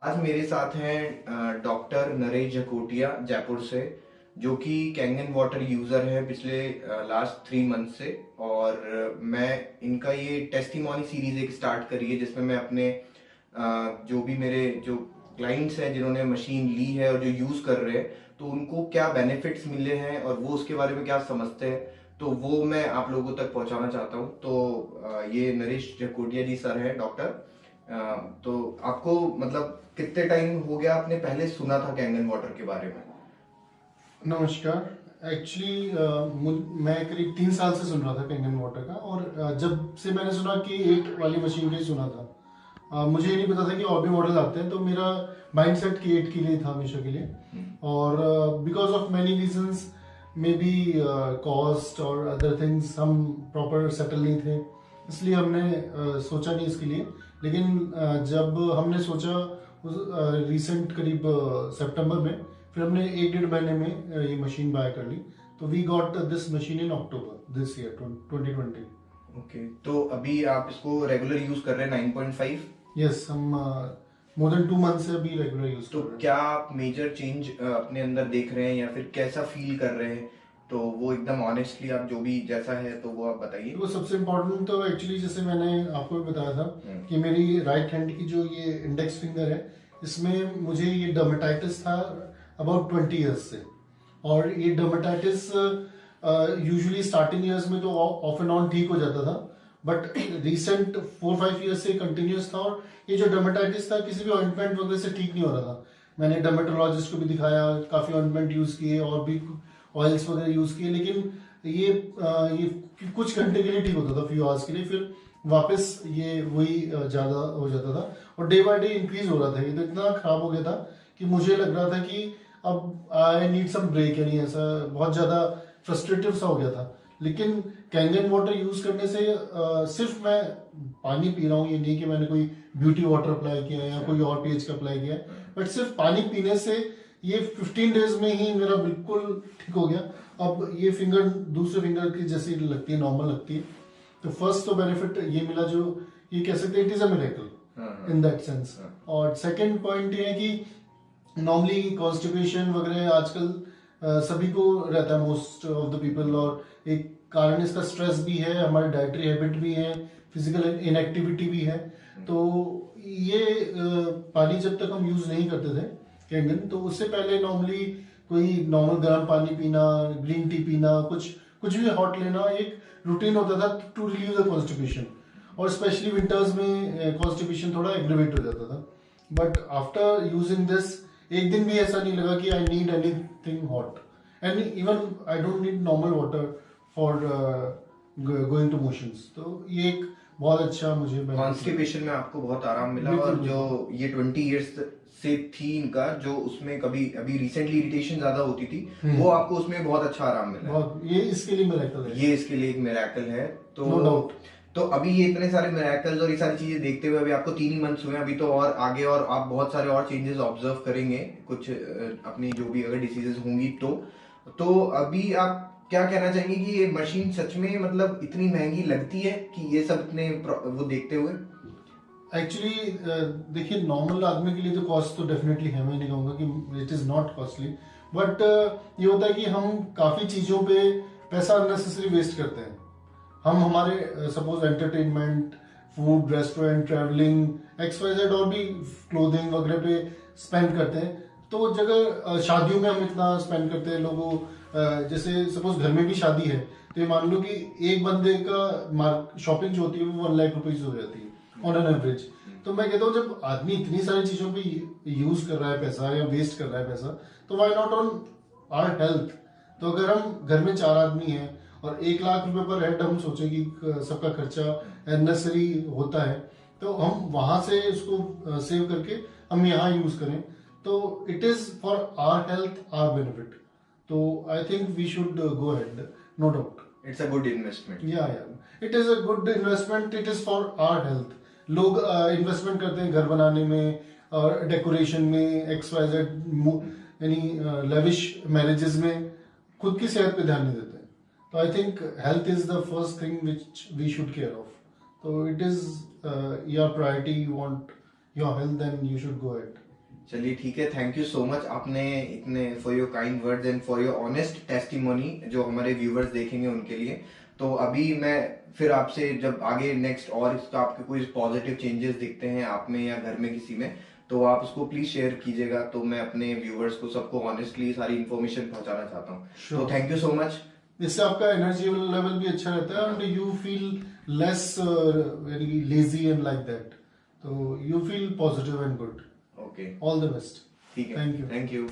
आज मेरे साथ हैं डॉक्टर नरेश जकोटिया जयपुर से, जो कि कैंगन वाटर यूजर है पिछले लास्ट 3 मंथ से। और मैं इनका ये टेस्टिमोनी सीरीज एक स्टार्ट करी है, जिसमें मैं अपने जो भी मेरे जो क्लाइंट्स हैं जिन्होंने मशीन ली है और जो यूज कर रहे हैं, तो उनको क्या बेनिफिट्स मिले हैं और वो उसके बारे में क्या समझते हैं, तो वो मैं आप लोगों तक पहुंचाना चाहता हूँ। तो ये नरेश जकोटिया जी सर है डॉक्टर। तो आपको मतलब कितने टाइम हो गया आपने पहले सुना था कैंगन वाटर के बारे में? नमस्कार। एक्चुअली मैं करीब 3 साल से सुन रहा था कैंगन वाटर का। और जब से मैंने सुना कि 8 वाली मशीन का ही सुना था। मुझे ये नहीं पता था कि और भी मॉडल आते हैं, तो मेरा माइंड सेट कि 8 के लिए था हमेशा के लिए। और because of many reasons, may be cost और अदर थिंग्स, हम प्रॉपर सेटल नहीं थे, इसलिए हमने सोचा नहीं इसके लिए। लेकिन जब हमने सोचा रिसेंट करीब सितंबर में, फिर हमने 1-1.5 महीने में ये मशीन बाय कर ली। तो we got this machine in October this year 2020। Okay, तो अभी आप इसको रेगुलर यूज कर रहे हैं 9.5? यस, हम मोर देन 2 मंथ से अभी रेगुलर यूज तो कर रहे हैं। क्या आप मेजर चेंज अपने अंदर देख रहे हैं या फिर कैसा फील कर रहे हैं? तो वो एकदम ऑनेस्टली आप जो भी जैसा है तो वो आप बताइए। तो सबसे इम्पोर्टेंट तो एक्चुअली, जैसे मैंने आपको भी बताया था कि मेरी राइट हैंड की जो ये इंडेक्स फिंगर है, इसमें मुझे ये डर्मेटाइटिस था अबाउट 20 ईयर्स से। और ये डर्मेटाइटिस यूजुअली स्टार्टिंग ईयर्स में तो ऑफ एंड ऑन ठीक हो जाता था, बट रिसेंट 4-5 ईयर्स से कंटिन्यूस था। और ये जो डर्मेटाइटिस था किसी भी ऑइंटमेंट वगैरह से ठीक नहीं हो रहा था। मैंने डर्मेटोलॉजिस्ट को भी दिखाया, काफी ऑइंटमेंट यूज किए और भी ऑयल्स वगैरह यूज किए, लेकिन ये कुछ घंटे के लिए ठीक होता था, फ्यू आवर्स के लिए, फिर वापस ये वही ज्यादा हो जाता था। और डे बाय डे इंक्रीज हो रहा था। ये तो इतना खराब हो गया था कि मुझे लग रहा था कि अब आई नीड सम ब्रेक, यानी ऐसा बहुत ज्यादा फ्रस्ट्रेटिव सा हो गया था। लेकिन कैंगन वाटर यूज करने से सिर्फ मैं पानी पी रहा हूँ, ये नहीं कि मैंने कोई ब्यूटी वाटर अप्लाई किया है या कोई और पीएच का अप्लाई किया है, बट सिर्फ पानी पीने से ये 15 डेज में ही मेरा बिल्कुल ठीक हो गया। अब ये फिंगर दूसरे फिंगर की जैसी लगती है, नॉर्मल लगती है। तो फर्स्ट तो बेनिफिट ये मिला, जो ये कह सकते हैं it is a miracle in that sense. और सेकंड पॉइंट ये है कि नॉर्मली कॉन्स्टिपेशन वगैरह आजकल सभी को रहता है, मोस्ट ऑफ द पीपल। और एक कारण इसका स्ट्रेस भी है, हमारी डाइटरी हैबिट भी है, फिजिकल इनएक्टिविटी भी है। तो ये पानी जब तक हम यूज नहीं करते थे कैंगन, तो उससे पहले नॉर्मली कोई नॉर्मल गर्म पानी पीना, ग्रीन टी पीना, कुछ कुछ भी हॉट लेना एक रूटीन होता था टू रिलीव द कॉन्स्टिपेशन। और स्पेशली विंटर्स में कॉन्स्टिपेशन थोड़ा एग्रीवेट हो जाता था। बट आफ्टर यूजिंग दिस, एक दिन भी ऐसा नहीं लगा कि I need anything hot, and even I don't need normal water for going to motions. तो ये एक बहुत अच्छा मुझे कॉन्स्टिपेशन में आपको बहुत आराम मिला। और जो ये 20 इयर्स से थी इनका, जो उसमें कभी अभी रिसेंटली इरिटेशन ज्यादा होती थी, वो आपको उसमें बहुत अच्छा आराम मिला। बहुत, ये इसके लिए मिरेकल है, ये इसके लिए एक मिरेकल है। तो नो डाउट। तो अभी ये इतने सारे मिरेकल्स और ये सारी चीजें देखते हुए, अभी आपको 3 ही मंथ्स हुए हैं, अभी तो और आगे और आप बहुत सारे और चेंजेस ऑब्जर्व करेंगे, कुछ अपनी जो भी अगर डिसीजेस होंगी तो अभी आप क्या कहना चाहेंगे कि ये मशीन सच में मतलब इतनी महंगी लगती है कि ये सब इतने वो देखते हुए? एक्चुअली देखिए, नॉर्मल आदमी के लिए तो कॉस्ट तो डेफिनेटली है, मैं नहीं कहूँगा कि it is not costly. But ये होता है कि हम काफी चीजों पे पैसा अननेसेसरी वेस्ट करते हैं। हम हमारे suppose entertainment, food, restaurant, travelling, XYZ और भी क्लोथिंग वगैरह पे स्पेंड करते हैं। तो जगह शादियों में हम इतना स्पेंड करते हैं लोगों, जैसे सपोज घर में भी शादी है, तो ये मान लो कि एक बंदे का शॉपिंग जो होती है वो 1 लाख रुपीज हो जाती है ऑन एन एवरेज। तो मैं कहता हूँ जब आदमी इतनी सारी चीजों पे यूज कर रहा है पैसा या वेस्ट कर रहा है पैसा, तो why not on our health. तो अगर हम घर में 4 आदमी हैं और 1 लाख रुपए पर हेड हम सोचे कि सबका खर्चा नेसेसरी होता है, तो हम वहां से उसको सेव करके हम यहाँ यूज करें, तो it is for our health, our benefit. तो I think we should go ahead, no doubt. It's a good investment. या it is a good investment, it is for our health. लोग investment करते हैं घर बनाने में और डेकोरेशन में, XYZ, यानी लेविश मैरिजेस में, खुद की सेहत पे ध्यान नहीं देते। तो I think health is the first thing which we should care of. तो it is your priority, you want your health, then you should go it. चलिए ठीक है, थैंक यू सो मच आपने इतने for your kind words and for your honest testimony जो हमारे viewers देखेंगे उनके लिए। तो अभी मैं फिर आपसे जब आगे नेक्स्ट और इसका आपके कोई पॉजिटिव चेंजेस दिखते हैं आप में या घर में किसी में, तो आप उसको प्लीज शेयर कीजिएगा। तो मैं अपने व्यूवर्स को सबको ऑनेस्टली सारी इन्फॉर्मेशन पहुंचाना चाहता हूँ। तो थैंक यू सो मच। इससे आपका एनर्जी लेवल भी अच्छा रहता है and you feel less very lazy and like that, तो you feel positive and good. Okay, all the best. ठीक है, थैंक यू। Thank you.